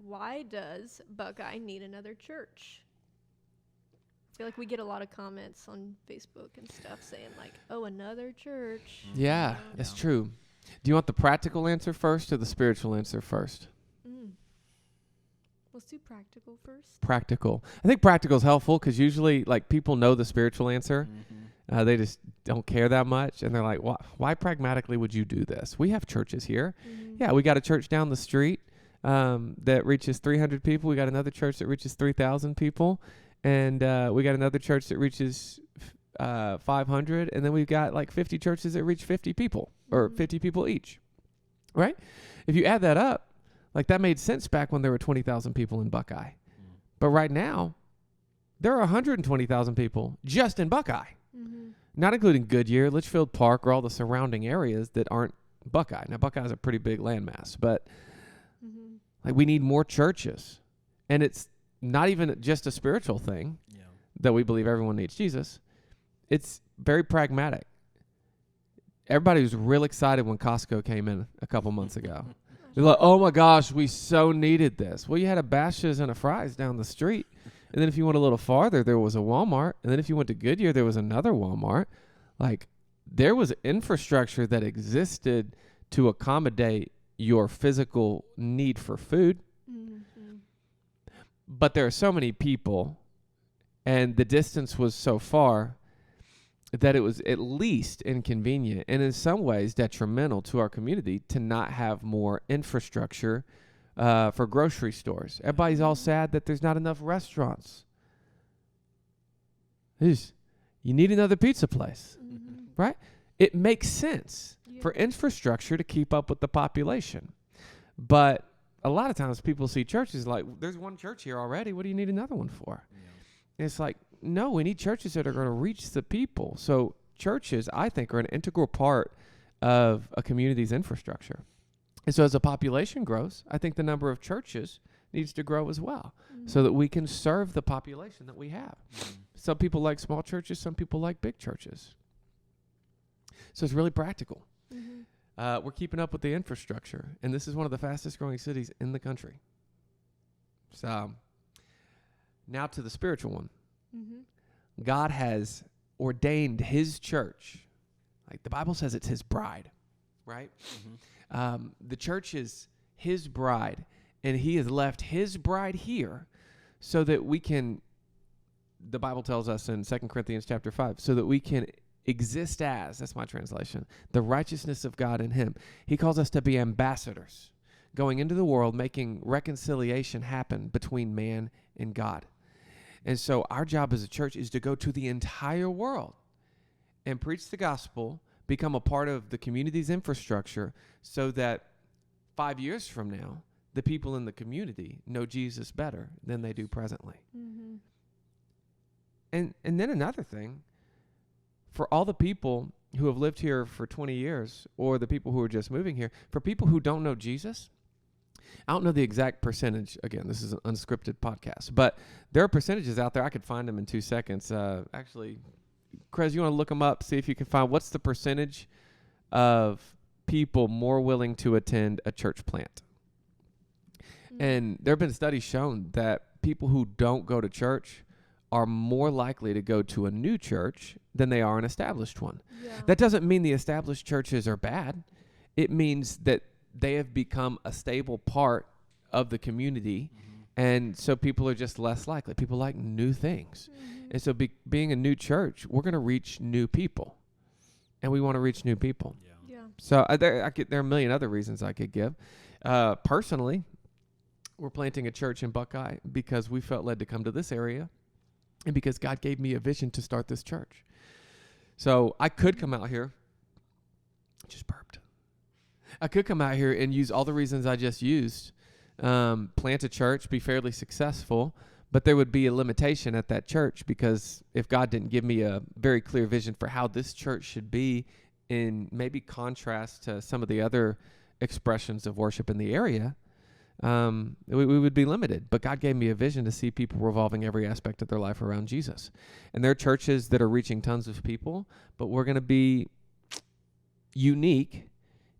why does Buckeye need another church? I feel like we get a lot of comments on Facebook and stuff saying like, oh, another church. Yeah, that's true. Do you want the practical answer first or the spiritual answer first? Let's do practical first. Practical. I think practical is helpful because usually like people know the spiritual answer. They just don't care that much. And they're like, why pragmatically would you do this? We have churches here. Yeah, we got a church down the street that reaches 300 people. We got another church that reaches 3,000 people. And we got another church that reaches 500. And then we've got like 50 churches that reach 50 people or 50 people each. Right? If you add that up, like that made sense back when there were 20,000 people in Buckeye. But right now, there are 120,000 people just in Buckeye. Not including Goodyear, Litchfield Park, or all the surrounding areas that aren't Buckeye. Now, Buckeye's a pretty big landmass, but like we need more churches. And it's not even just a spiritual thing that we believe everyone needs Jesus. It's very pragmatic. Everybody was real excited when Costco came in a couple months ago. They're like, oh my gosh, we so needed this. Well, you had a Bashas' and a Fry's down the street. And then if you went a little farther, there was a Walmart. And then if you went to Goodyear, there was another Walmart. Like, there was infrastructure that existed to accommodate your physical need for food. But there are so many people, and the distance was so far that it was at least inconvenient and in some ways detrimental to our community to not have more infrastructure for grocery stores. Everybody's all sad that there's not enough restaurants. You need another pizza place, right? It makes sense for infrastructure to keep up with the population. But a lot of times people see churches like, there's one church here already. What do you need another one for? And it's like, no, we need churches that are going to reach the people. So churches, I think, are an integral part of a community's infrastructure. And so as the population grows, I think the number of churches needs to grow as well so that we can serve the population that we have. Some people like small churches. Some people like big churches. So it's really practical. We're keeping up with the infrastructure. And this is one of the fastest growing cities in the country. So now to the spiritual one. God has ordained his church. Like the Bible says it's his bride, right? The church is his bride, and he has left his bride here so that we can, the Bible tells us in 2 Corinthians chapter 5, so that we can exist as, that's my translation, the righteousness of God in him. He calls us to be ambassadors, going into the world, making reconciliation happen between man and God. And so our job as a church is to go to the entire world and preach the gospel, become a part of the community's infrastructure so that 5 years from now, the people in the community know Jesus better than they do presently. And then another thing, for all the people who have lived here for 20 years or the people who are just moving here, for people who don't know Jesus, I don't know the exact percentage. Again, this is an unscripted podcast, but there are percentages out there. I could find them in 2 seconds. Actually, Chris, you want to look them up, see if you can find what's the percentage of people more willing to attend a church plant. And there have been studies shown that people who don't go to church are more likely to go to a new church than they are an established one. That doesn't mean the established churches are bad. It means that they have become a stable part of the community, and so people are just less likely. People like new things. And so being a new church, we're going to reach new people, and we want to reach new people. So there are a million other reasons I could give. Personally, we're planting a church in Buckeye because we felt led to come to this area and because God gave me a vision to start this church. So I could come out here, just burped. I could come out here and use all the reasons I just used, plant a church, be fairly successful, but there would be a limitation at that church because if God didn't give me a very clear vision for how this church should be in maybe contrast to some of the other expressions of worship in the area, we would be limited. But God gave me a vision to see people revolving every aspect of their life around Jesus. And there are churches that are reaching tons of people, but we're going to be unique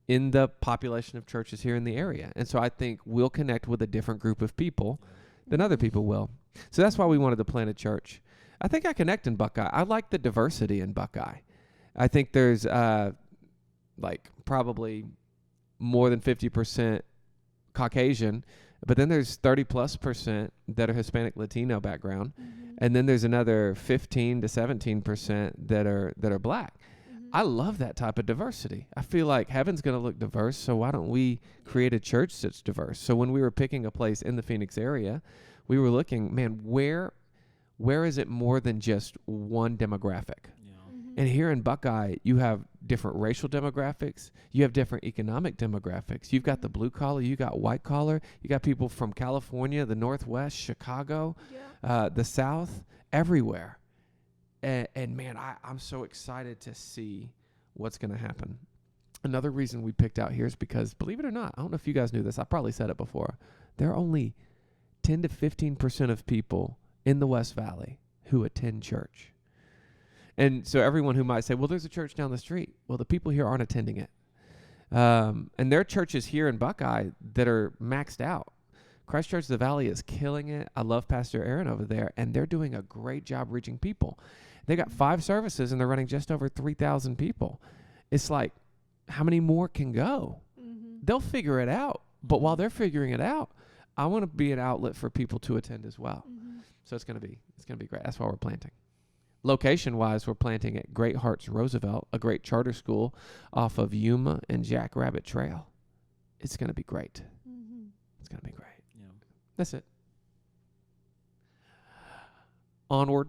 in the population of churches here in the area. And so I think we'll connect with a different group of people than other people will. So that's why we wanted to plant a church. I think I connect in Buckeye. I like the diversity in Buckeye. I think there's like probably more than 50% Caucasian, but then there's 30+% that are Hispanic Latino background. And then there's another 15 to 17% that are black. I love that type of diversity. I feel like heaven's going to look diverse, so why don't we create a church that's diverse? So when we were picking a place in the Phoenix area, we were looking, man, where is it more than just one demographic? And here in Buckeye, you have different racial demographics. You have different economic demographics. You've got the blue collar. You got white collar. You got people from California, the Northwest, Chicago, the South, everywhere. And man, I'm so excited to see what's going to happen. Another reason we picked out here is because, believe it or not, I don't know if you guys knew this. I probably said it before. There are only 10 to 15% of people in the West Valley who attend church. And so everyone who might say, well, there's a church down the street. Well, the people here aren't attending it. And there are churches here in Buckeye that are maxed out. Christ Church of the Valley is killing it. I love Pastor Aaron over there, and they're doing a great job reaching people. They got 5 services, and they're running just over 3,000 people. It's like, how many more can go? They'll figure it out. But while they're figuring it out, I want to be an outlet for people to attend as well. So it's going to be great. That's why we're planting. Location-wise, we're planting at Great Hearts Roosevelt, a great charter school off of Yuma and Jackrabbit Trail. It's going to be great. It's going to be great. Yeah. That's it. Onward.